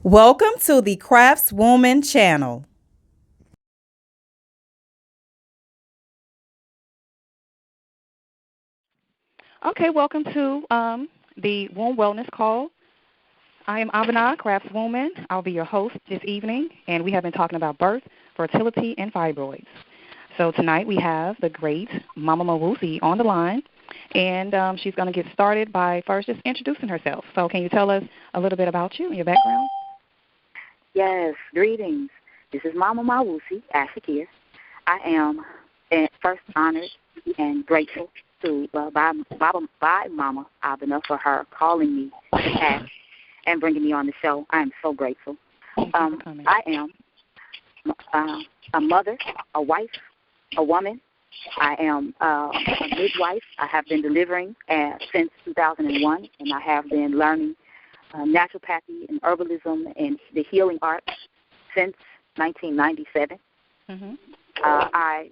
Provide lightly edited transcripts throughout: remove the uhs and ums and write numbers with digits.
Welcome to the CraftsWombman channel. Okay, welcome to the Womb Wellness Call. I am Abena, CraftsWombman. I'll be your host this evening, and we have been talking about birth, fertility, and fibroids. So tonight we have the great Mama Mawusi on the line, and she's going to get started by first just introducing herself. So can you tell us a little bit about you and your background? Yes, greetings. This is Mama Mawusi, Ashakia. I am first honored and grateful to by Mama Abena for her calling me back and bringing me on the show. I am so grateful. I am a mother, a wife, a woman. I am a midwife. I have been delivering since 2001, and I have been learning naturopathy and herbalism and the healing arts since 1997. Mm-hmm. I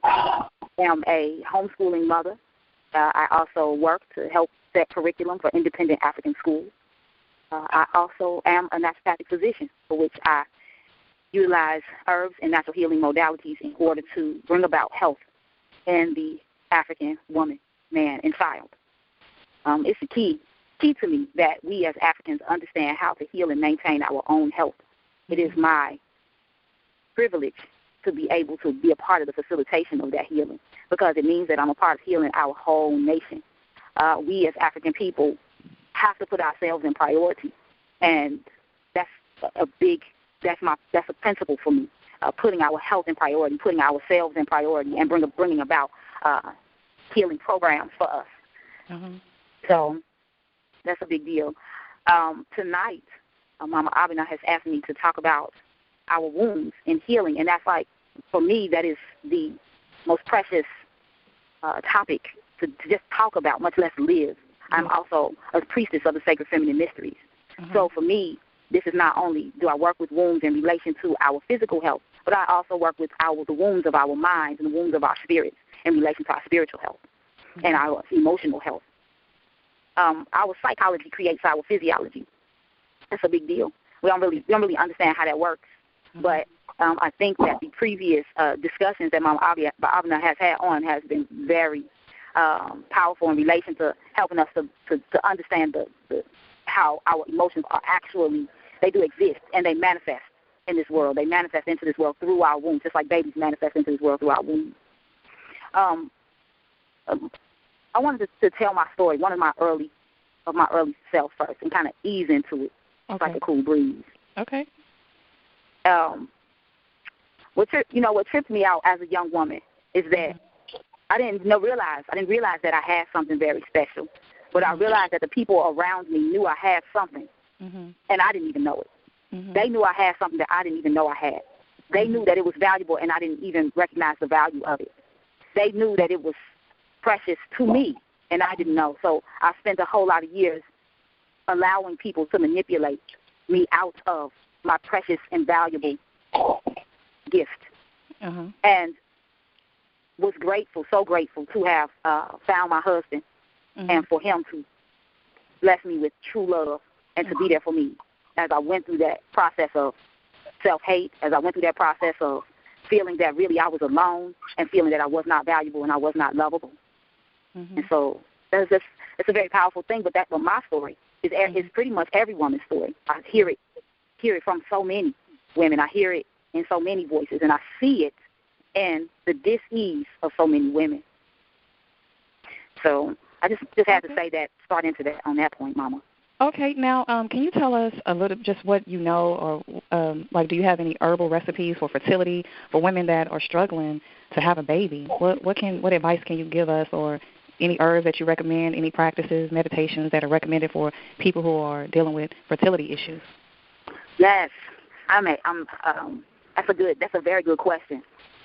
am a homeschooling mother. I also work to help set curriculum for independent African schools. I also am a naturopathic physician, for which I utilize herbs and natural healing modalities in order to bring about health in the African woman, man, and child. It's a key to me that we as Africans understand how to heal and maintain our own health. It is my privilege to be able to be a part of the facilitation of that healing, because it means that I'm a part of healing our whole nation. We as African people have to put ourselves in priority, and that's a principle for me. Putting our health in priority, putting ourselves in priority, and bringing about healing programs for us. Mm-hmm. So that's a big deal. Tonight, Mama Abena has asked me to talk about our wounds and healing, and that's like, for me, that is the most precious topic to just talk about, much less live. Mm-hmm. I'm also a priestess of the sacred feminine mysteries. Mm-hmm. So for me, this is not only do I work with wounds in relation to our physical health, but I also work with the wounds of our minds and the wounds of our spirits in relation to our spiritual health. Mm-hmm. And our emotional health. Our psychology creates our physiology. That's a big deal. We don't really understand how that works. Mm-hmm. But I think that the previous discussions that Mama Abena has had on has been very powerful in relation to helping us to understand how our emotions are actually, they do exist and they manifest in this world. They manifest into this world through our wombs, just like babies manifest into this world through our wombs. I wanted to tell my story, one of my early self first, and kind of ease into it. Okay. Like a cool breeze. Okay. What tripped me out as a young woman is that I didn't realize that I had something very special, but I realized that the people around me knew I had something, and I didn't even know it. Mm-hmm. They knew I had something that I didn't even know I had. They knew that it was valuable, and I didn't even recognize the value of it. They knew that it was precious to me, and I didn't know. So I spent a whole lot of years allowing people to manipulate me out of my precious and valuable gift, and was grateful, so grateful to have found my husband, and for him to bless me with true love and to be there for me as I went through that process of self-hate, as I went through that process of feeling that really I was alone and feeling that I was not valuable and I was not lovable. Mm-hmm. And so it's a very powerful thing, but my story is pretty much every woman's story. I hear it from so many women. I hear it in so many voices, and I see it in the dis-ease of so many women. So I just had to say that, start into that on that point, Mama. Okay, now can you tell us a little just what you know, or do you have any herbal recipes for fertility for women that are struggling to have a baby? What advice can you give us, or any herbs that you recommend, any practices, meditations that are recommended for people who are dealing with fertility issues? Yes, that's a very good question.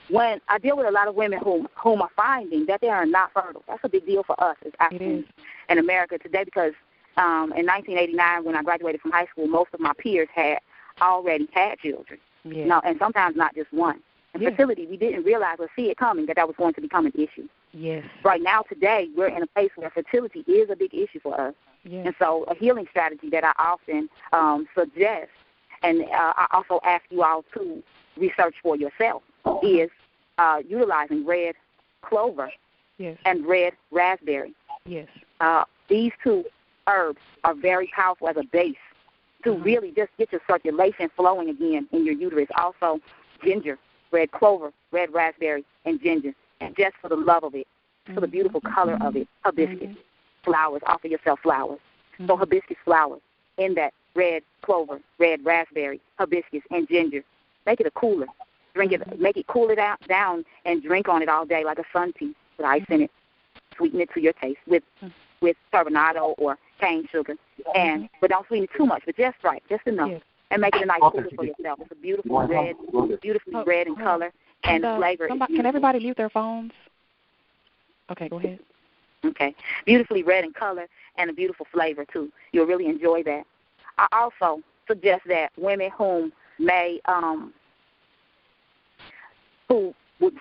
When I deal with a lot of women whom are finding that they are not fertile, that's a big deal for us as Africans in America today, because in 1989, when I graduated from high school, most of my peers had already had children. Yeah. No, and sometimes not just one. And fertility, we didn't realize or see it coming that was going to become an issue. Yes. Right now, today, we're in a place where fertility is a big issue for us. Yes. And so a healing strategy that I often suggest and I also ask you all to research for yourself, is utilizing red clover and red raspberry. Yes. These two herbs are very powerful as a base to really just get your circulation flowing again in your uterus. Also, ginger, red clover, red raspberry, and ginger. And just for the love of it, for the beautiful color of it, hibiscus flowers. Offer yourself flowers. So hibiscus flowers in that red clover, red raspberry, hibiscus, and ginger. Make it a cooler. Drink it. Make it cool it down and drink on it all day like a sun tea with ice in it. Sweeten it to your taste with turbinado or cane sugar, but don't sweeten it too much, but just right, just enough, and make it a nice cooler for yourself. It's a beautiful red, beautifully red in color and flavor. Can everybody mute their phones? Okay, go ahead. Okay, beautifully red in color and a beautiful flavor too. You'll really enjoy that. I also suggest that women whom may to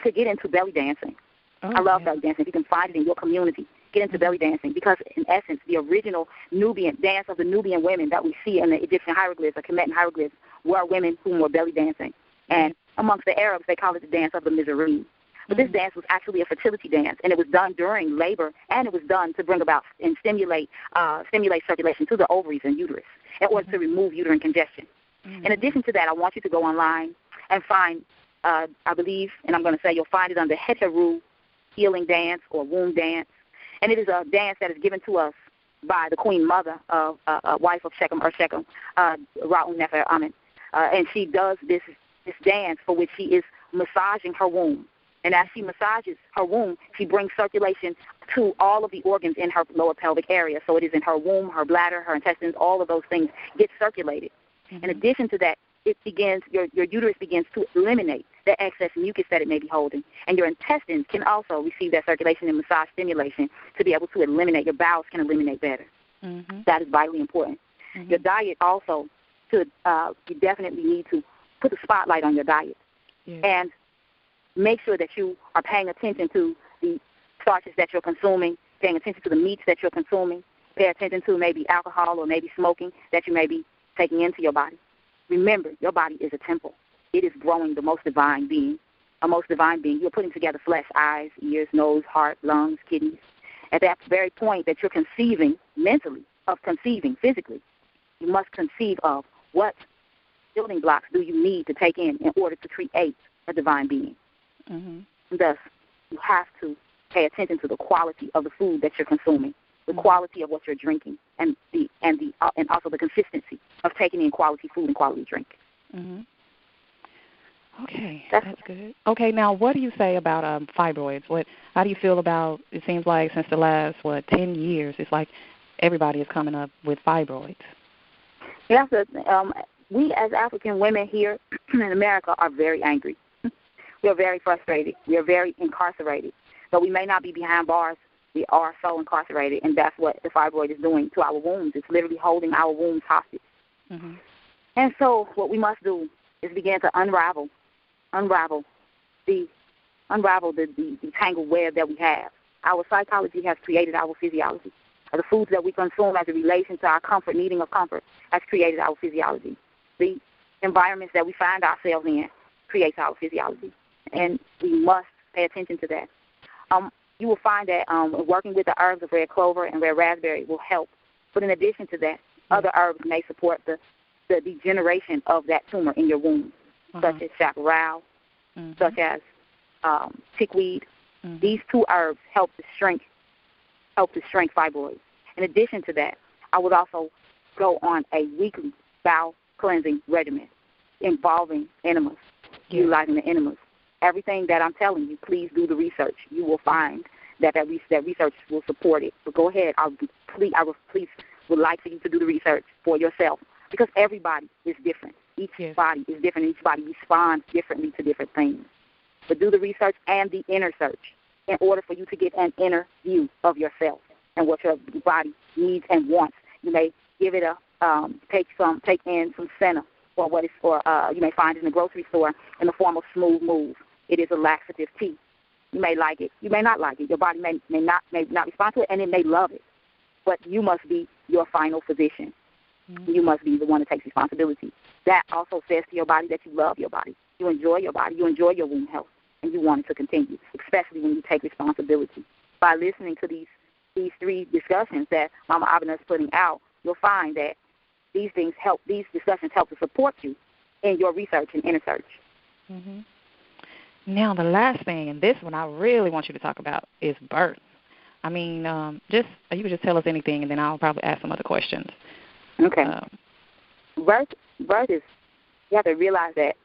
get into belly dancing. I love belly dancing. If you can find it in your community, get into belly dancing, because in essence, the original Nubian dance of the Nubian women that we see in the Egyptian hieroglyphs, or Kemetic hieroglyphs, were women who were belly dancing. And amongst the Arabs, they call it the dance of the Mizraim. But this dance was actually a fertility dance, and it was done during labor, and it was done to bring about and stimulate circulation to the ovaries and uterus in order to remove uterine congestion. In addition to that, I want you to go online and find, I believe, and I'm going to say you'll find it under Heteru healing dance or womb dance. And it is a dance that is given to us by the queen mother of wife of Shechem, Ra'un Nefer Amen. And she does this dance for which she is massaging her womb. And as she massages her womb, she brings circulation to all of the organs in her lower pelvic area. So it is in her womb, her bladder, her intestines, all of those things get circulated. In addition to that, it begins, your uterus begins to eliminate the excess mucus that it may be holding. And your intestines can also receive that circulation and massage stimulation to be able to eliminate. Your bowels can eliminate better. That is vitally important. Your diet also, you definitely need to put a spotlight on your diet. And make sure that you are paying attention to the starches that you're consuming, paying attention to the meats that you're consuming, pay attention to maybe alcohol or maybe smoking that you may be taking into your body. Remember, your body is a temple. It is growing the most divine being, a most divine being. You're putting together flesh, eyes, ears, nose, heart, lungs, kidneys. At that very point that you're conceiving mentally, of conceiving physically, you must conceive of what building blocks do you need to take in order to create a divine being. Thus, you have to pay attention to the quality of the food that you're consuming, the quality of what you're drinking, and also the consistency of taking in quality food and quality drink. Okay, that's good. Okay, now what do you say about fibroids? How do you feel about? It seems like since the last 10 years, it's like everybody is coming up with fibroids. Yes, we as African women here in America are very angry. We are very frustrated. We are very incarcerated. But we may not be behind bars. We are so incarcerated, and that's what the fibroid is doing to our wombs. It's literally holding our wombs hostage. And so what we must do is begin to unravel the tangled web that we have. Our psychology has created our physiology. The foods that we consume as a relation to our comfort, needing of comfort, has created our physiology. The environments that we find ourselves in creates our physiology, and we must pay attention to that. You will find that working with the herbs of red clover and red raspberry will help. But in addition to that, other herbs may support the degeneration of that tumor in your womb, such as chaparral, such as chickweed. These two herbs help to shrink fibroids. In addition to that, I would also go on a weekly bowel cleansing regimen involving enemas, utilizing the enemas. Everything that I'm telling you, please do the research. You will find that research will support it. So go ahead. I would like for you to do the research for yourself, because everybody is different. Each body is different. Each body responds differently to different things. But do the research and the inner search in order for you to get an inner view of yourself and what your body needs and wants. You may give it take in some senna, or you may find it in the grocery store in the form of Smooth Move. It is a laxative tea. You may like it. You may not like it. Your body may not respond to it, and it may love it. But you must be your final physician. You must be the one that takes responsibility. That also says to your body that you love your body. You enjoy your body. You enjoy your womb health, and you want it to continue, especially when you take responsibility. By listening to these three discussions that Mama Abena is putting out, you'll find that these discussions help to support you in your research and inner search. Mm-hmm. Now, the last thing, and this one I really want you to talk about, is birth. I mean, you could just tell us anything, and then I'll probably ask some other questions. Okay. Birth is, you have to realize that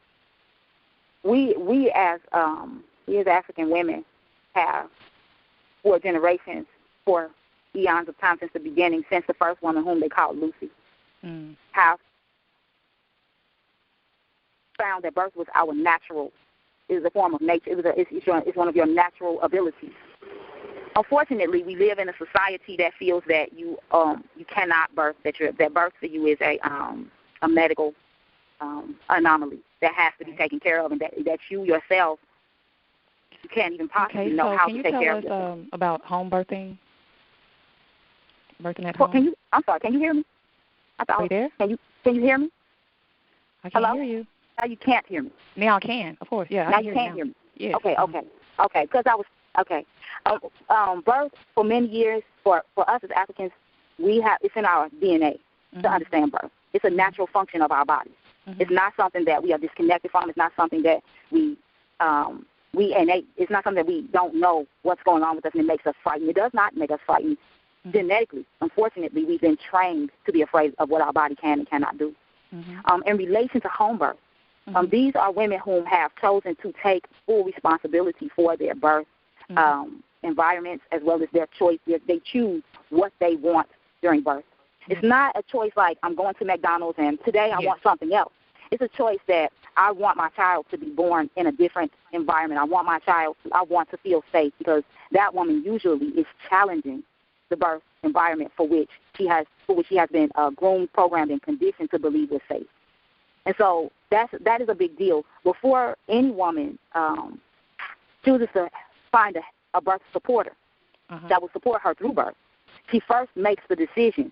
we as African women have, for generations, for eons of time since the beginning, since the first woman whom they called Lucy, have found that birth was our natural, is a form of nature. It's one of your natural abilities. Unfortunately, we live in a society that feels that you cannot birth, that birth for you is a medical anomaly that has to be taken care of, and that you yourself, you can't even possibly know how to take care of yourself. Can you tell us about home birthing? Birthing at home? I'm sorry, can you hear me? Are you there? Can you hear me? I can't Hello? hear you. Now you can't hear me. Now I can, of course. Yeah, now you can't hear me. Yes. Okay. Because birth for many years for us as Africans, it's in our DNA to understand birth. It's a natural function of our bodies. It's not something that we are disconnected from. It's not something that we innate. It's not something that we don't know what's going on with us and it makes us frightened. It does not make us frightened genetically. Unfortunately, we've been trained to be afraid of what our body can and cannot do. In relation to home birth, these are women who have chosen to take full responsibility for their birth environments as well as their choice. They choose what they want during birth. It's not a choice like I'm going to McDonald's and today I want something else. It's a choice that I want my child to be born in a different environment. I want to feel safe, because that woman usually is challenging the birth environment for which she has been groomed, programmed, and conditioned to believe is safe. And so that is a big deal. Before any woman chooses to find a birth supporter that will support her through birth, she first makes the decision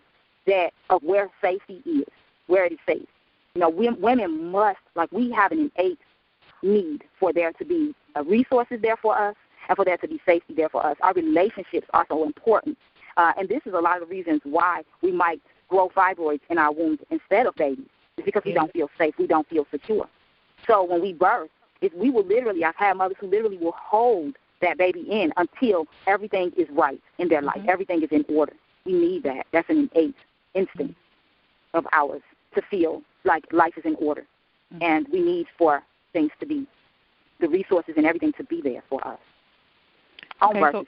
of where safety is, where it is safe. You know, women must, we have an innate need for there to be resources there for us and for there to be safety there for us. Our relationships are so important. And this is a lot of the reasons why we might grow fibroids in our wombs instead of babies. It's because we don't feel safe. We don't feel secure. So when we birth, I've had mothers who literally will hold that baby in until everything is right in their life. Everything is in order. We need that. That's an innate instinct of ours to feel like life is in order. And we need for things to be, the resources and everything to be there for us. Home birth is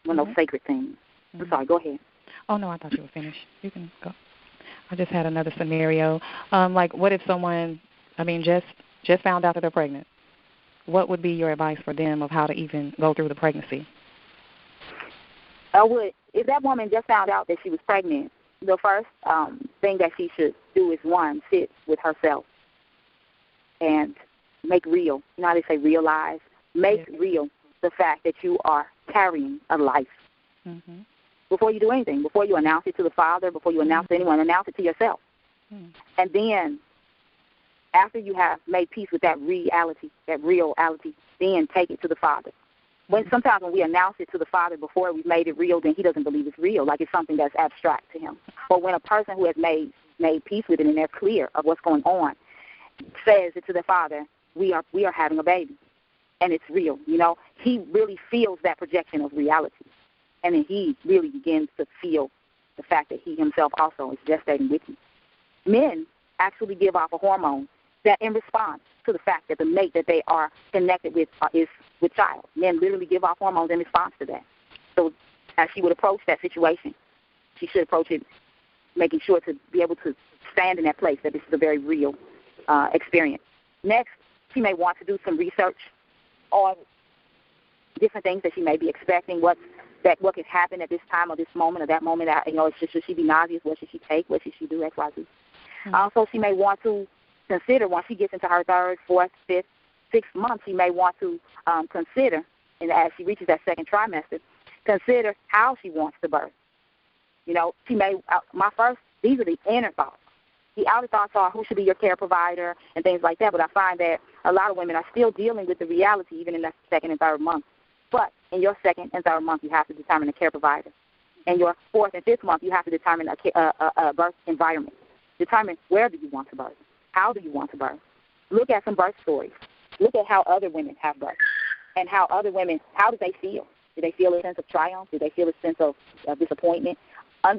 one of those sacred things. I'm sorry, go ahead. Oh, no, I thought you were finished. You can go. I just had another scenario. What if someone, just found out that they're pregnant? What would be your advice for them of how to even go through the pregnancy? If that woman just found out that she was pregnant, the first thing that she should do is, one, sit with herself and make real. You know how they say realize? Make real the fact that you are carrying a life. Before you do anything, before you announce it to the Father, before you announce it to anyone, announce it to yourself. And then after you have made peace with that reality, then take it to the Father. Sometimes when we announce it to the Father before we've made it real, then he doesn't believe it's real, like it's something that's abstract to him. But when a person who has made peace with it and they're clear of what's going on says it to the Father, we are having a baby, and it's real. You know, he really feels that projection of reality. And then he really begins to feel the fact that he himself also is gestating with you. Men actually give off a hormone that in response to the fact that the mate that they are connected with is with child. Men literally give off hormones in response to that. So as she would approach that situation, she should approach it making sure to be able to stand in that place, that this is a very real experience. Next, she may want to do some research on different things that she may be expecting, what could happen at this time or this moment or that moment. Should she be nauseous? What should she take? What should she do? X, Y, Z. Also, she may want to consider, once she gets into her third, fourth, fifth, sixth month, she may want to consider, and as she reaches that second trimester, consider how she wants to birth. You know, she may, these are the inner thoughts. the outer thoughts are who should be your care provider and things like that, but I find that a lot of women are still dealing with the reality even in the second and third month. But in your second and third month, you have to determine a care provider. In your fourth and fifth month, you have to determine a birth environment. Determine where do you want to birth, how do you want to birth. Look at some birth stories. Look at how other women have birth and how other women, how do they feel? Do they feel a sense of triumph? Do they feel a sense of disappointment?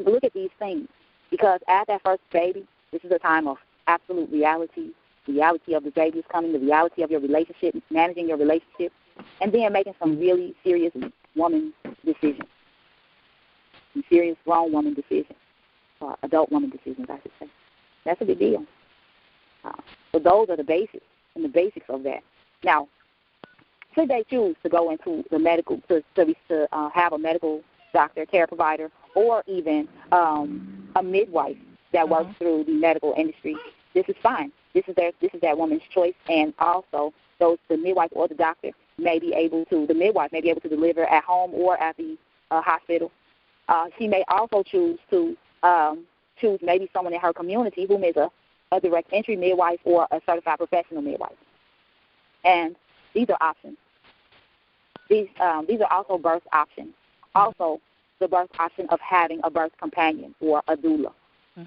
Look at these things, because at that first baby, this is a time of absolute reality. The reality of the baby is coming, the reality of your relationship, managing your relationship, and then making some really serious woman decisions, some serious grown woman decisions, adult woman decisions, I should say. That's a big deal. So those are the basics and the basics of that. Now, should they choose to go into the medical, to have a medical doctor, care provider, or even a midwife that works through the medical industry, this is fine. This is that woman's choice, and also the midwife or the doctor the midwife may be able to deliver at home or at the hospital. She may also choose maybe someone in her community who is a direct entry midwife or a certified professional midwife. And these are options. These are also birth options. Also, the birth option of having a birth companion or a doula.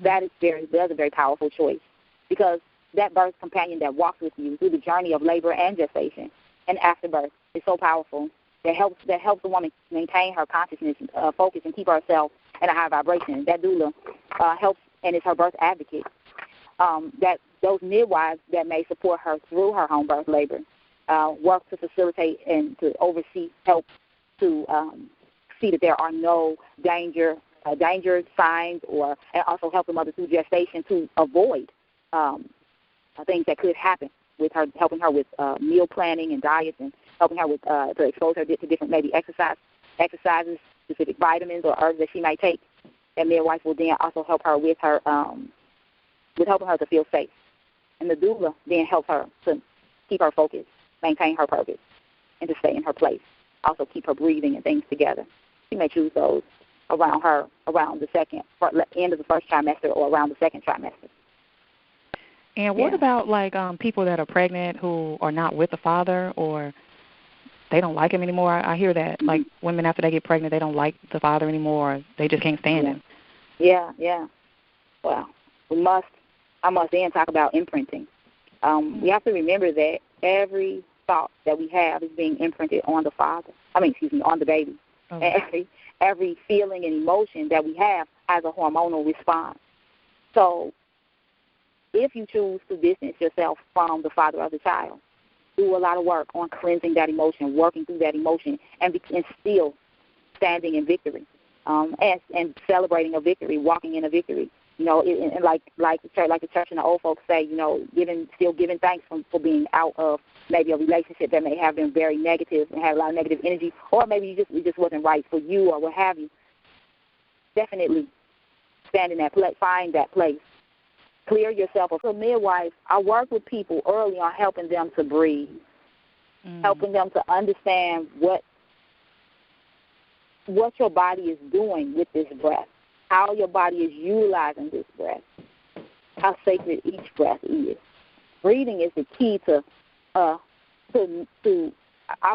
That's a very powerful choice, because that birth companion that walks with you through the journey of labor and gestation and after birth is so powerful. That helps the woman maintain her consciousness, focus, and keep herself at a high vibration. That doula helps and is her birth advocate. That those midwives that may support her through her home birth labor work to facilitate and to oversee, help to see that there are no danger signs, and also help the mother through gestation to avoid things that could happen with her, helping her with meal planning and diets, and helping her with to expose her to different maybe exercises, specific vitamins or herbs that she might take. That midwife will then also help her with helping her to feel safe. And the doula then helps her to keep her focus, maintain her purpose, and to stay in her place. Also keep her breathing and things together. She may choose those around the end of the first trimester or around the second trimester. And what about people that are pregnant who are not with the father, or they don't like him anymore? I hear that like women after they get pregnant, they don't like the father anymore. Or they just can't stand him. Yeah. Well, I must then talk about imprinting. We have to remember that every thought that we have is being imprinted on the father. On the baby. Okay. Every feeling and emotion that we have has a hormonal response. So if you choose to distance yourself from the father of the child, do a lot of work on cleansing that emotion, working through that emotion, and still standing in victory, and celebrating a victory, walking in a victory. And like the church and the old folks say, still giving thanks for being out of maybe a relationship that may have been very negative and had a lot of negative energy, or maybe it just wasn't right for you or what have you. Definitely stand in that place, find that place. Clear yourself. As a midwife, I work with people early on helping them to breathe, helping them to understand what your body is doing with this breath, how your body is utilizing this breath, how sacred each breath is. Breathing is the key to I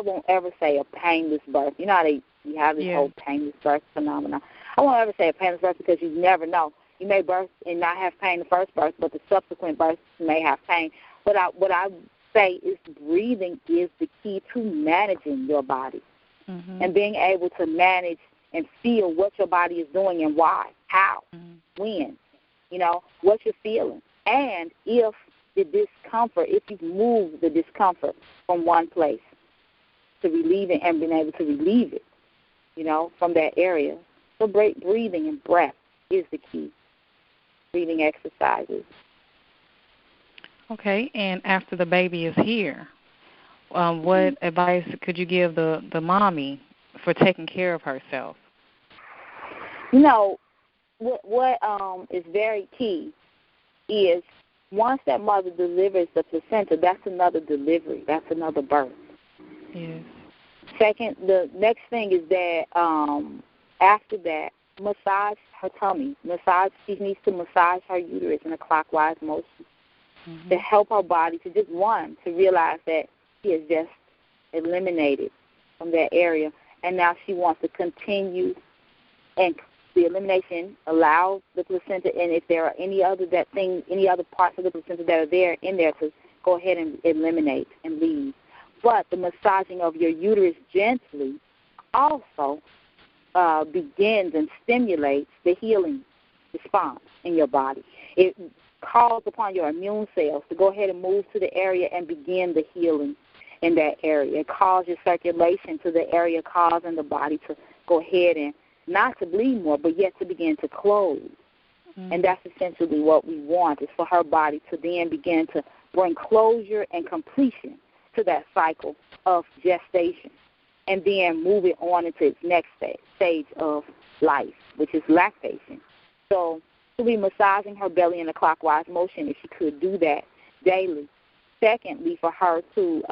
won't ever say a painless birth. You know how you have this whole painless birth phenomenon. I won't ever say a painless birth because you never know. You may birth and not have pain the first birth, but the subsequent births may have pain. But what I say is breathing is the key to managing your body and being able to manage and feel what your body is doing and why, how, when, what you're feeling. And if you've moved the discomfort from one place to relieve it and been able to relieve it, from that area. So breathing and breath is the key. Breathing exercises. Okay, and after the baby is here, what advice could you give the mommy for taking care of herself? What is very key is once that mother delivers the placenta, that's another delivery. That's another birth. Yes. Second, the next thing is that after that, massage her tummy. She needs to massage her uterus in a clockwise motion to help her body to just, one, to realize that she has just eliminated from that area, and now she wants to continue, and the elimination allows the placenta, and if there are any other parts of the placenta that are in there to go ahead and eliminate and leave. But the massaging of your uterus gently also begins and stimulates the healing response in your body. It calls upon your immune cells to go ahead and move to the area and begin the healing in that area. It calls your circulation to the area, causing the body to go ahead and not to bleed more, but yet to begin to close. And that's essentially what we want, is for her body to then begin to bring closure and completion to that cycle of gestation, and then move it on into its next stage of life, which is lactation. So she'll be massaging her belly in a clockwise motion if she could do that daily. Secondly, for her to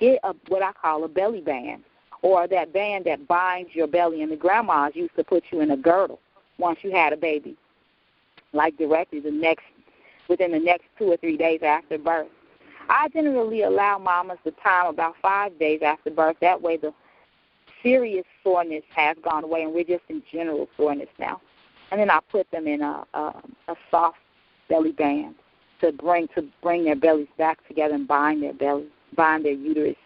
get what I call a belly band, or that band that binds your belly. And the grandmas used to put you in a girdle once you had a baby, like directly within the next 2 or 3 days after birth. I generally allow mamas the time about 5 days after birth. That way the serious soreness has gone away, and we're just in general soreness now. And then I put them in a soft belly band to bring their bellies back together and bind their uteruses,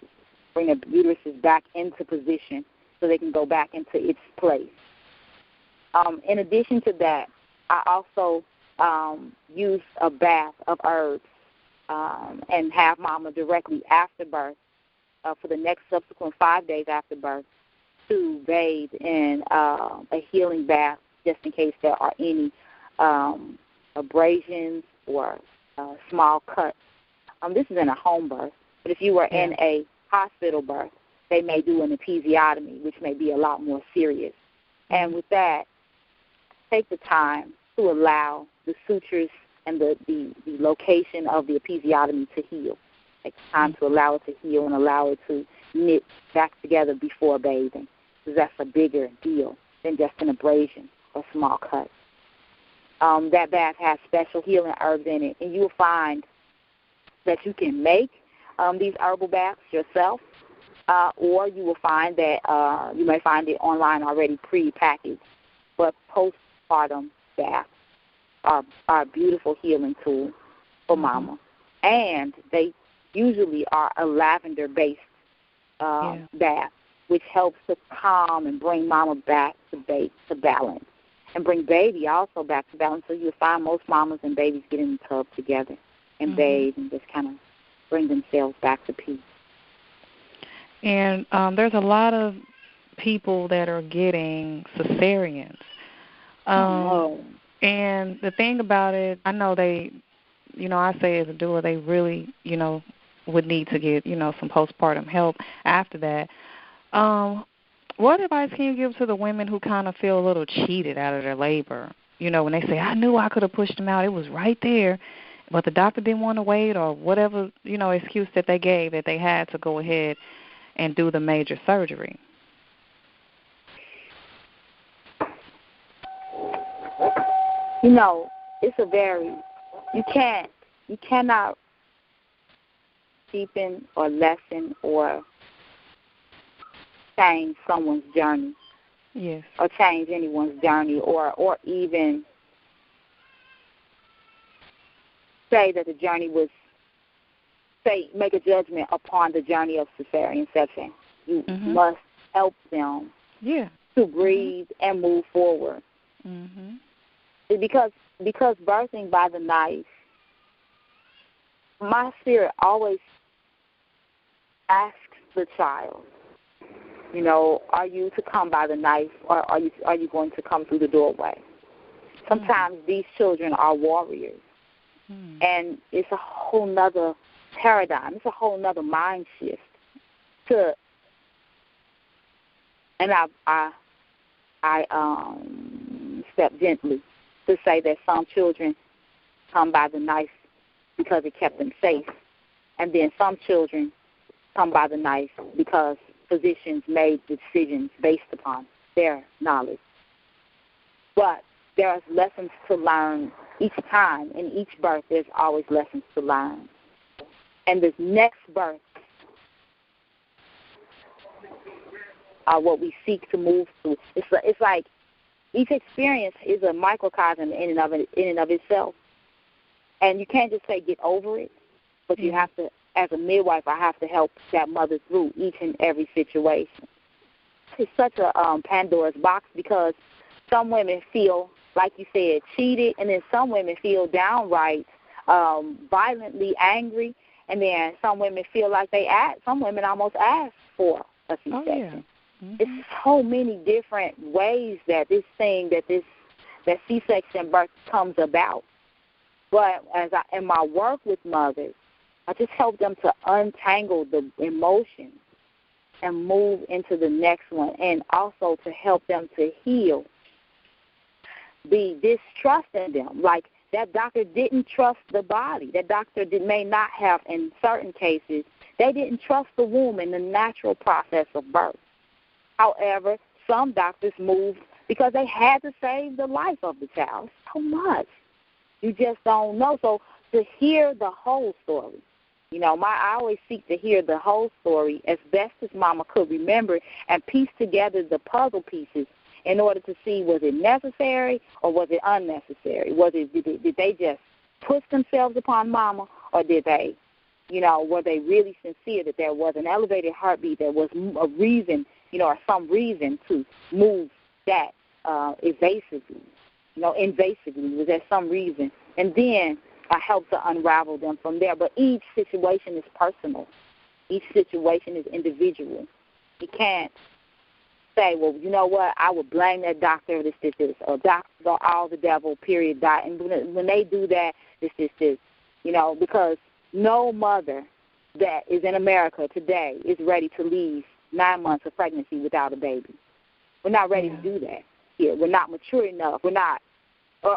bring their uteruses back into position so they can go back into its place. In addition to that, I also use a bath of herbs and have mama directly after birth for the next subsequent 5 days after birth to bathe in a healing bath, just in case there are any abrasions or small cuts. This is in a home birth, but if you were in a hospital birth, they may do an episiotomy, which may be a lot more serious. And with that, take the time to allow the sutures and the location of the episiotomy to heal. Take time to allow it to heal and allow it to knit back together before bathing, because that's a bigger deal than just an abrasion or small cut. That bath has special healing herbs in it, and you will find that you can make these herbal baths yourself, or you will find that you may find it online already pre-packaged. But postpartum baths are a beautiful healing tool for mama, and they usually are a lavender-based bath, which helps to calm and bring mama back to balance, and bring baby also back to balance. So you'll find most mamas and babies get in the tub together and bathe and just kind of bring themselves back to peace. And there's a lot of people that are getting cesareans. And the thing about it, I know I say as a doula, they really, would need to get, some postpartum help after that. What advice can you give to the women who kind of feel a little cheated out of their labor? When they say, I knew I could have pushed them out. It was right there, but the doctor didn't want to wait, or whatever, excuse that they gave, that they had to go ahead and do the major surgery. You cannot deepen or lessen or change someone's journey. Yes. Or change anyone's journey, or even say that the journey was, make a judgment upon the journey of cesarean section. You must help them to breathe and move forward. Because birthing by the knife, my spirit always asks the child, are you to come by the knife, or are you going to come through the doorway? Sometimes these children are warriors, and it's a whole nother paradigm. It's a whole nother mind shift. And I step gently to say that some children come by the knife because it kept them safe, and then some children come by the knife because physicians made decisions based upon their knowledge. But there's lessons to learn each time. In each birth, there's always lessons to learn. And this next birth are what we seek to move to. It's like each experience is a microcosm in and of itself. And you can't just say get over it, but you have to, as a midwife, I have to help that mother through each and every situation. It's such a Pandora's box because some women feel, like you said, cheated, and then some women feel downright violently angry, and then some women feel like some women almost ask for a C-section. Oh, yeah. Mm-hmm. It's so many different ways that that C-section birth comes about. But in my work with mothers, I just help them to untangle the emotions and move into the next one, and also to help them to heal the distrust in them. Like that doctor didn't trust the body. That doctor may not have, in certain cases, they didn't trust the womb in the natural process of birth. However, some doctors moved because they had to save the life of the child. So much. You just don't know. So to hear the whole story, I always seek to hear the whole story as best as Mama could remember and piece together the puzzle pieces in order to see, was it necessary or was it unnecessary? Did they just push themselves upon Mama, or did they, were they really sincere that there was an elevated heartbeat, there was a reason, or some reason to move that invasively? Was there some reason? And then I help to unravel them from there. But each situation is personal. Each situation is individual. You can't say, well, you know what, I would blame that doctor, this, or doctors are all the devil, period, dot. And when they do that, this, because no mother that is in America today is ready to leave 9 months of pregnancy without a baby. We're not ready to do that here. We're not mature enough. We're not,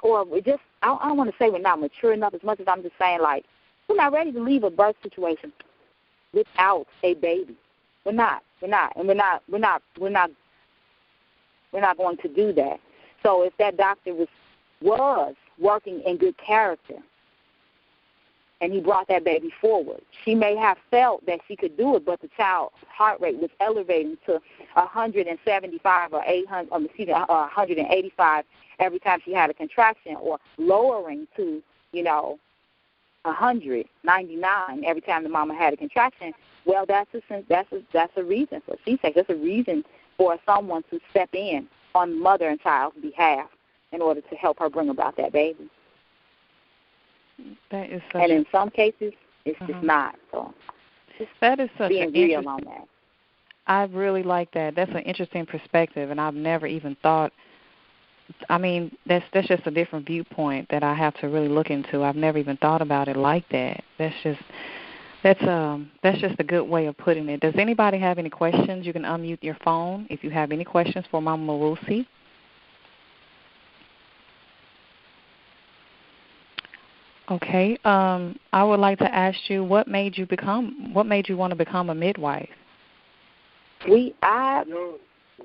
or we just, I don't want to say we're not mature enough as much as I'm just saying, like, we're not ready to leave a birth situation without a baby. We're not, and we're not going to do that. So if that doctor was working in good character and he brought that baby forward, she may have felt that she could do it, but the child's heart rate was elevating to 175 or 185 every time she had a contraction, or lowering to 199 every time the mama had a contraction. Well, that's a reason for C-section. That's a reason for someone to step in on mother and child's behalf in order to help her bring about that baby. That is and in some cases, it's just not. So that is such being real on that. I really like that. That's an interesting perspective, and I've never even thought. I mean, that's just a different viewpoint that I have to really look into. I've never even thought about it like that. That's just a good way of putting it. Does anybody have any questions? You can unmute your phone if you have any questions for Mama Mawusi. Okay. I would like to ask you, what made you want to become a midwife?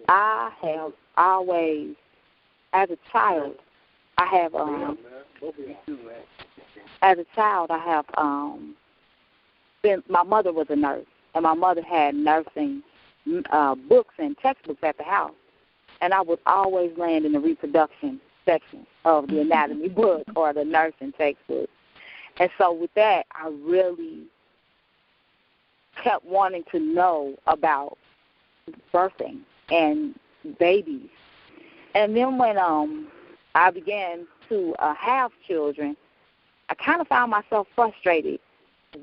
I have always, as a child, my mother was a nurse, and my mother had nursing books and textbooks at the house, and I would always land in the reproduction section of the anatomy book or the nursing textbook. And so with that, I really kept wanting to know about birthing and babies. And then when I began to have children, I kind of found myself frustrated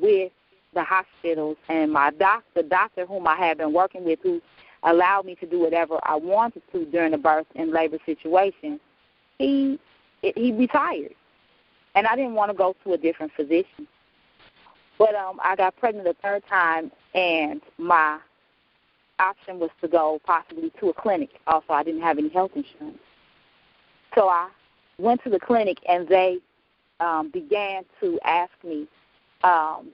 with the hospitals and the doctor whom I had been working with, who allowed me to do whatever I wanted to during the birth and labor situation. He retired, and I didn't want to go to a different physician. But I got pregnant a third time, and my option was to go possibly to a clinic. Also, I didn't have any health insurance. So I went to the clinic, and they began to ask me,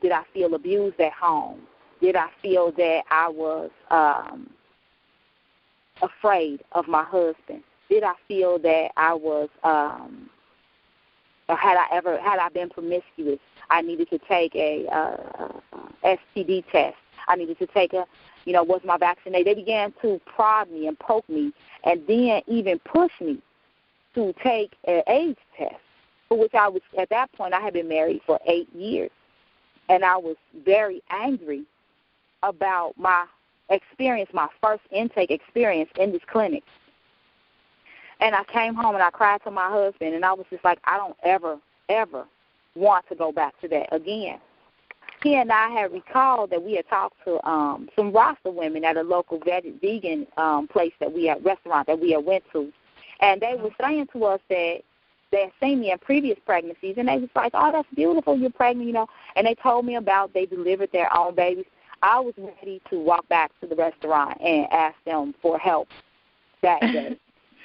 did I feel abused at home? Did I feel that I was afraid of my husband? did I feel that I was, or had I been promiscuous, I needed to take a STD test. I needed to take was my vaccination. They began to prod me and poke me, and then even push me to take an AIDS test, for which I was, at that point, I had been married for 8 years. And I was very angry about my experience, my first intake experience in this clinic. And I came home and I cried to my husband, and I was just like, I don't ever, ever want to go back to that again. He and I had recalled that we had talked to some Rasta women at a local vegan restaurant that we had went to. And they were saying to us that they had seen me in previous pregnancies, and they was like, oh, that's beautiful, you're pregnant, And they told me about they delivered their own babies. I was ready to walk back to the restaurant and ask them for help that day.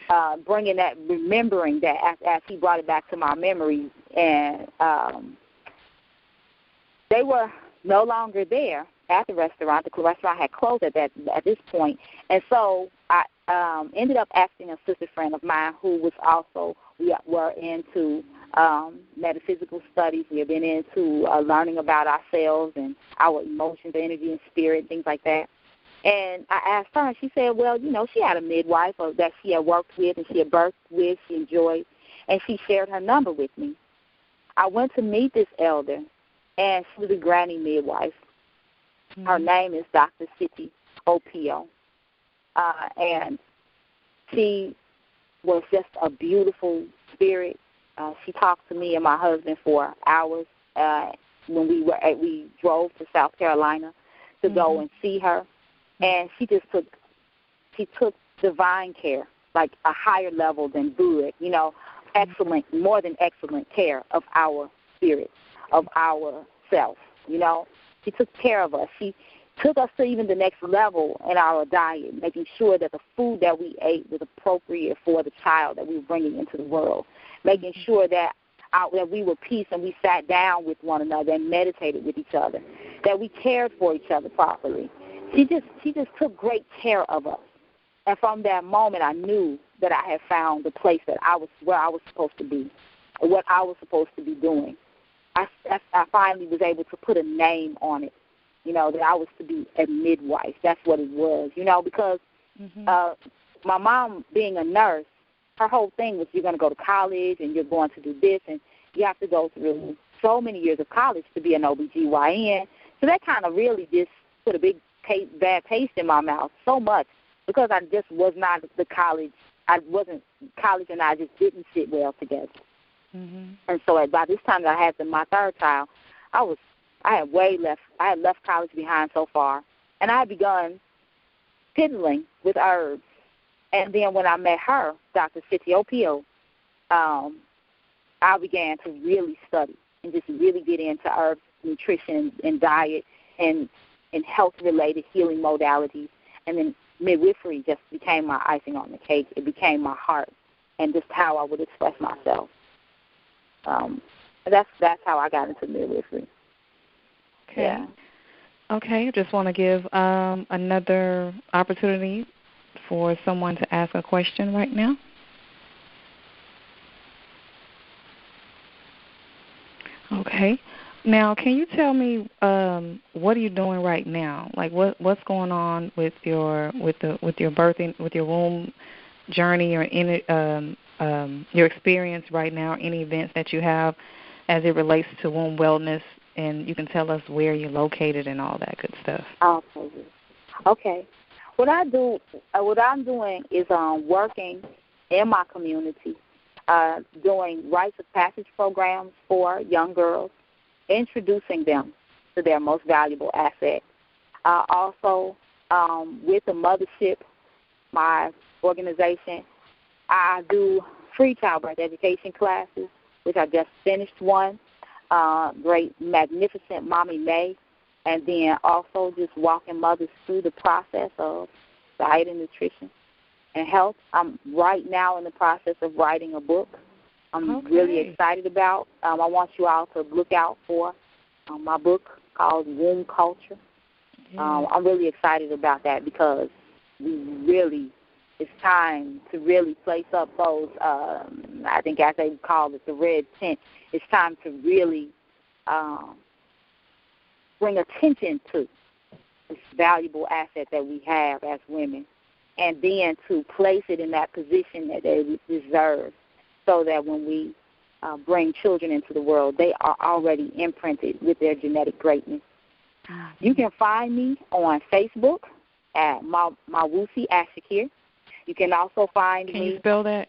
Remembering that as he brought it back to my memory. And they were no longer there at the restaurant. The restaurant had closed at this point. And so I ended up asking a sister friend of mine who was also, we were into metaphysical studies. We have been into learning about ourselves and our emotions, energy, and spirit, things like that. And I asked her, and she said, well, she had a midwife that she had worked with and she had birthed with, she enjoyed, and she shared her number with me. I went to meet this elder, and she was a granny midwife. Mm-hmm. Her name is Dr. City Opio, and she was just a beautiful spirit. She talked to me and my husband for hours when we drove to South Carolina to go and see her. And she took divine care, like a higher level than good, excellent, more than excellent care of our spirit, of our self, She took care of us. She took us to even the next level in our diet, making sure that the food that we ate was appropriate for the child that we were bringing into the world, making sure that we were peace and we sat down with one another and meditated with each other, that we cared for each other properly. She just took great care of us. And from that moment, I knew that I had found the place where I was supposed to be, or what I was supposed to be doing. I finally was able to put a name on it, that I was to be a midwife. That's what it was, because my mom being a nurse, her whole thing was you're going to go to college and you're going to do this, and you have to go through so many years of college to be an OBGYN. So that kind of really just put a bad taste in my mouth so much, because I just was not the college. College and I just didn't sit well together. Mm-hmm. And so by this time that I had my third child, I had left college behind so far, and I had begun piddling with herbs. And then when I met her, Dr. City Opio, I began to really study and just really get into herbs, nutrition, and diet, and health-related healing modalities. And then midwifery just became my icing on the cake. It became my heart and just how I would express myself. That's how I got into midwifery. Okay. Yeah. Okay, I just want to give another opportunity for someone to ask a question right now. Okay. Now, can you tell me what are you doing right now? Like, what's going on with your birthing, with your womb journey, or your experience right now? Any events that you have as it relates to womb wellness, and you can tell us where you're located and all that good stuff. Okay. What I'm doing is working in my community, doing rites of passage programs for young girls, introducing them to their most valuable asset. Also, with the Mothership, my organization, I do free childbirth education classes, which I just finished one. Great, magnificent Mommy May, and then also just walking mothers through the process of diet and nutrition and health. I'm right now in the process of writing a book I'm really excited about. I want you all to look out for my book called Womb Culture. I'm really excited about that because we really it's time to really place up those, I think as they call it, the red tent. It's time to really bring attention to this valuable asset that we have as women, and then to place it in that position that they deserve, so that when we bring children into the world, they are already imprinted with their genetic greatness. You can find me on Facebook at Mawusi Ashakir. You can also find me. Can you spell that?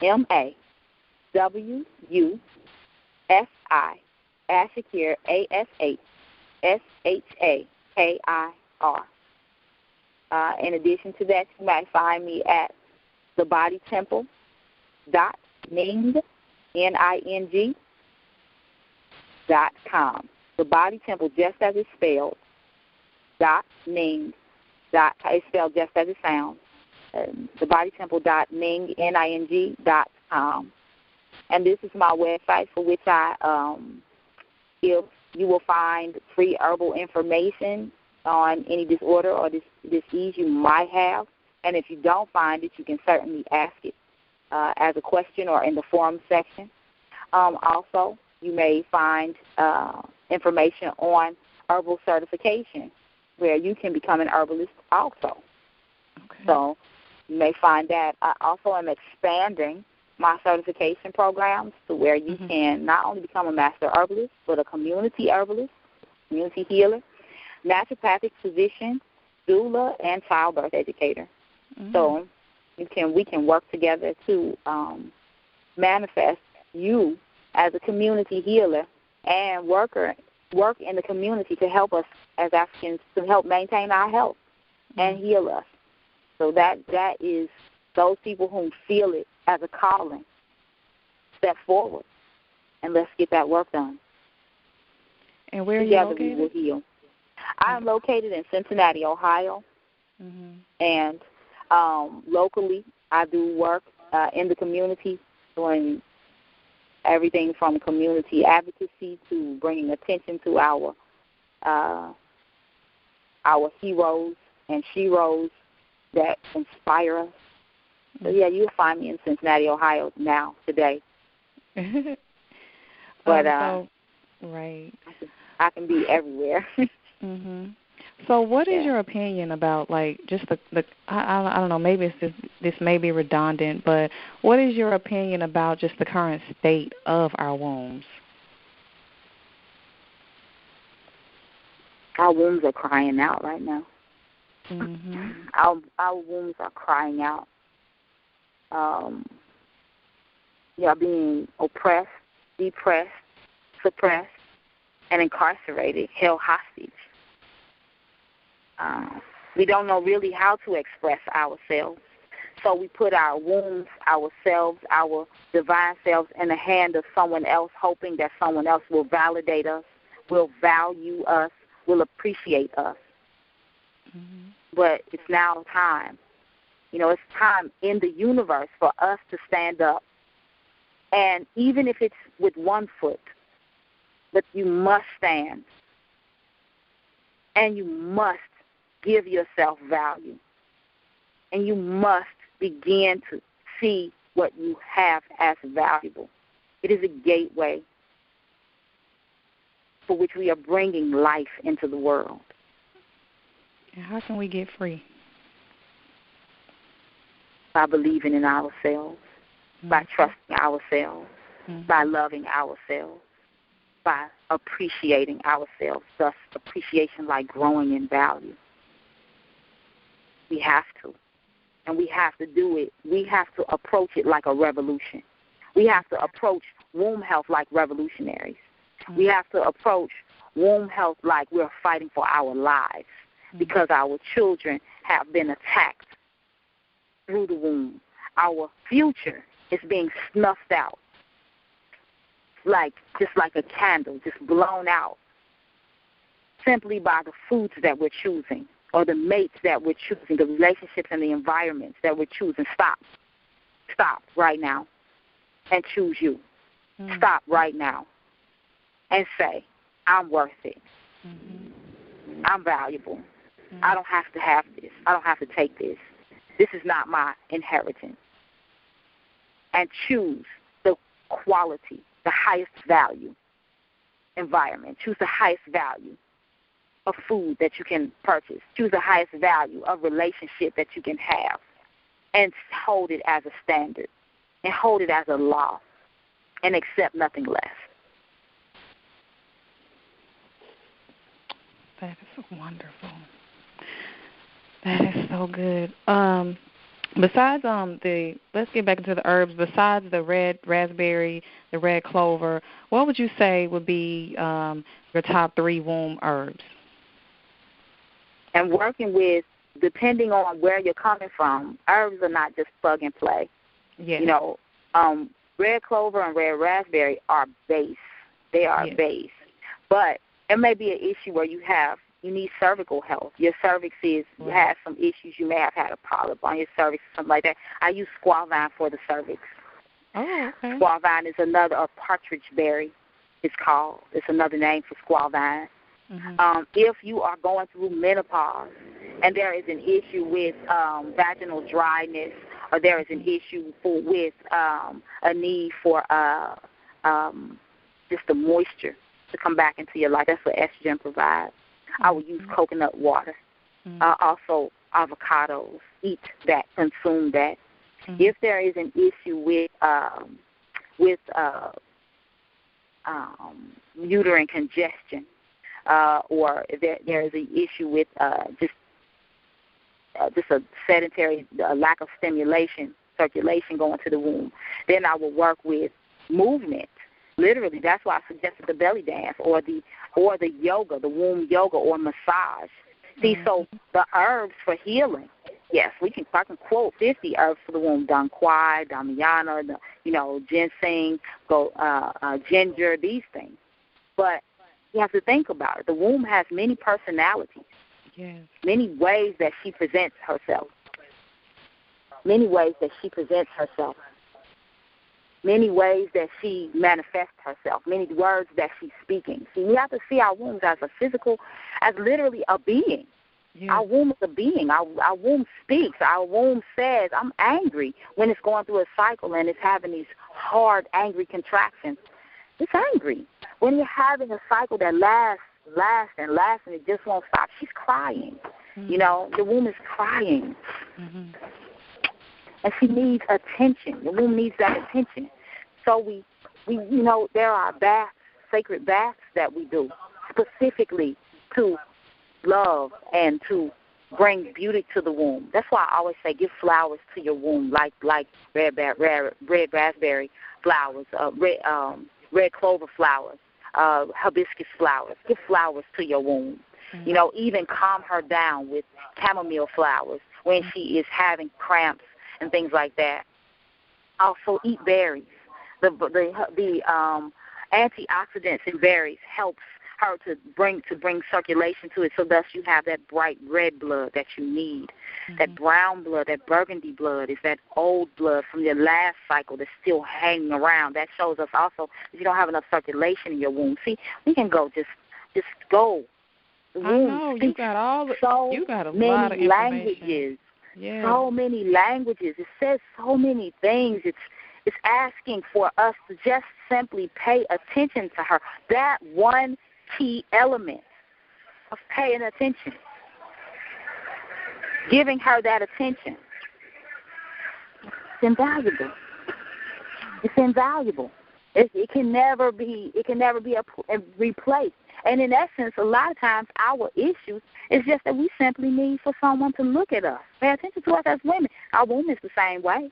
Mawusi Ashakir, ASHASHAKIR. In addition to that, you might find me at thebodytemple.ning, NING.com. The Body Temple, just as it's spelled, .ning, it's spelled just as it sounds. Thebodytemple.ning, NING.com. And this is my website, for which you will find free herbal information on any disorder or disease you might have. And if you don't find it, you can certainly ask it as a question or in the forum section. Also, you may find information on herbal certification, where you can become an herbalist also. Okay. So you may find that. I also am expanding my certification programs to where you can not only become a master herbalist, but a community herbalist, community healer, naturopathic physician, doula, and childbirth educator. So we can work together to manifest you as a community healer and work in the community to help us as Africans, to help maintain our health and heal us. So that is those people who feel it as a calling. Step forward and let's get that work done. And where together are you located? We will heal. I am located in Cincinnati, Ohio, and locally I do work in the community, doing everything from community advocacy to bringing attention to our heroes and sheroes that inspire us. So, yeah, you'll find me in Cincinnati, Ohio now, today. But right. I can be everywhere. So what is your opinion about, like, just the I don't know, maybe this may be redundant, but what is your opinion about just the current state of our wombs? Our wombs are crying out right now. Our wombs are crying out. They are being oppressed, depressed, suppressed, and incarcerated, held hostage. We don't know really how to express ourselves. So we put our wombs, ourselves, our divine selves in the hand of someone else, hoping that someone else will validate us, will value us, will appreciate us. But it's now time. It's time in the universe for us to stand up. And even if it's with one foot, but you must stand. And you must give yourself value. And you must begin to see what you have as valuable. It is a gateway for which we are bringing life into the world. And how can we get free? By believing in ourselves, by trusting ourselves, by loving ourselves, by appreciating ourselves, thus appreciation like growing in value. We have to. And we have to do it. We have to approach it like a revolution. We have to approach womb health like revolutionaries. We have to approach womb health like we're fighting for our lives because our children have been attacked through the womb. Our future is being snuffed out, just like a candle, just blown out, simply by the foods that we're choosing or the mates that we're choosing, the relationships and the environments that we're choosing. Stop right now and choose you. Stop right now and say, I'm worth it. I'm valuable. I don't have to have this. I don't have to take this. This is not my inheritance. And choose the quality, the highest value environment. Choose the highest value of food that you can purchase. Choose the highest value of relationship that you can have, and hold it as a standard, and hold it as a law, and accept nothing less. That is wonderful. That is so good. Besides let's get back into the herbs. Besides the red raspberry, the red clover, what would you say would be your top 3 womb herbs? And working with, depending on where you're coming from, herbs are not just plug and play. Yes. You know, red clover and red raspberry are base. They are base. But it may be an issue where you need cervical health. Your cervix has some issues. You may have had a polyp on your cervix, something like that. I use squalvine for the cervix. Oh, okay. Squalvine is a partridge berry, it's called. It's another name for squalvine. Mm-hmm. If you are going through menopause and there is an issue with vaginal dryness, or there is an issue with a need for just the moisture to come back into your life, that's what estrogen provides. I would use coconut water. Also, avocados. Eat that, consume that. If there is an issue with uterine congestion, or if there is an issue with just a sedentary lack of circulation going to the womb, then I will work with movement. Literally, that's why I suggested the belly dance or the yoga, the womb yoga or massage. See, so the herbs for healing, yes, I can quote 50 herbs for the womb: Dong Quai, Damiana, ginseng, ginger, these things. But you have to think about it. The womb has many personalities, many ways that she presents herself, many ways that she manifests herself, many words that she's speaking. See, we have to see our wombs as literally a being. Yeah. Our womb is a being. Our womb speaks. Our womb says, I'm angry, when it's going through a cycle and it's having these hard, angry contractions. It's angry. When you're having a cycle that lasts and it just won't stop, she's crying. The womb is crying. And she needs attention. The womb needs that attention. So we there are baths, sacred baths that we do specifically to love and to bring beauty to the womb. That's why I always say give flowers to your womb, like red raspberry flowers, red clover flowers, hibiscus flowers. Give flowers to your womb. Even calm her down with chamomile flowers when she is having cramps and things like that. Also, eat berries. The antioxidants in berries helps her to bring circulation to it, so thus you have that bright red blood that you need. That brown blood, that burgundy blood, is that old blood from your last cycle that's still hanging around. That shows us also if you don't have enough circulation in your womb. See, we can go just go. The womb, I know you got a lot of languages. Yeah. So many languages. It says so many things. It's asking for us to just simply pay attention to her. That one key element of paying attention. Giving her that attention. It's invaluable. It's invaluable. It can never be replaced. And in essence, a lot of times our issues is just that we simply need for someone to look at us, pay attention to us as women. Our womb is the same way.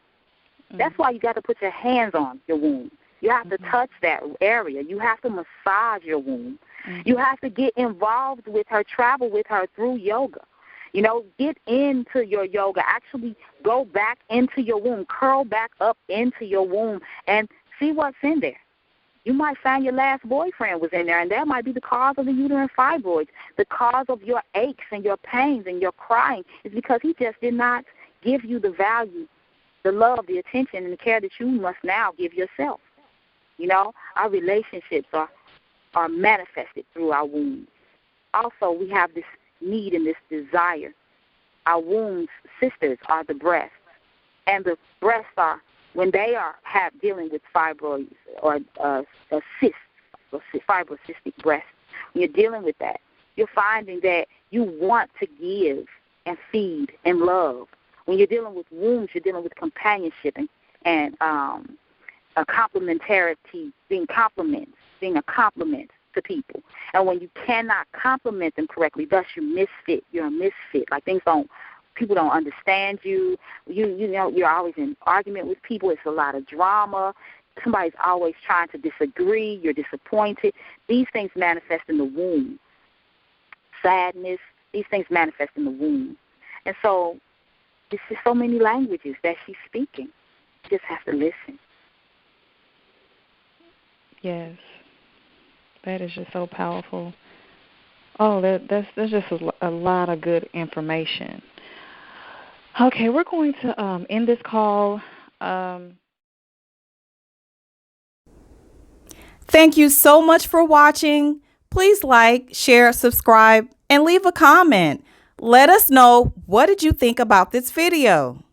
That's why you got to put your hands on your womb. You have to touch that area. You have to massage your womb. You have to get involved with her, travel with her through yoga. Get into your yoga. Actually go back into your womb. Curl back up into your womb and see what's in there. You might find your last boyfriend was in there, and that might be the cause of the uterine fibroids. The cause of your aches and your pains and your crying is because he just did not give you the value, the love, the attention, and the care that you must now give yourself. Our relationships are manifested through our wombs. Also, we have this need and this desire our womb's sisters are the breasts, and the breasts are, when they are dealing with fibroids or cysts, or fibrocystic breasts. When you're dealing with that, you're finding that you want to give and feed and love. When you're dealing with wombs, you're dealing with companionship and a complementarity, being a compliment to people. And when you cannot compliment them correctly, thus you're a misfit. Like people don't understand you. You know, you're always in argument with people. It's a lot of drama. Somebody's always trying to disagree. You're disappointed. These things manifest in the womb. Sadness, these things manifest in the womb. And so there's just so many languages that she's speaking. You just have to listen. Yes. That is just so powerful. Oh, that's just a lot of good information. Okay, we're going to end this call. Thank you so much for watching. Please like, share, subscribe, and leave a comment. Let us know, what did you think about this video?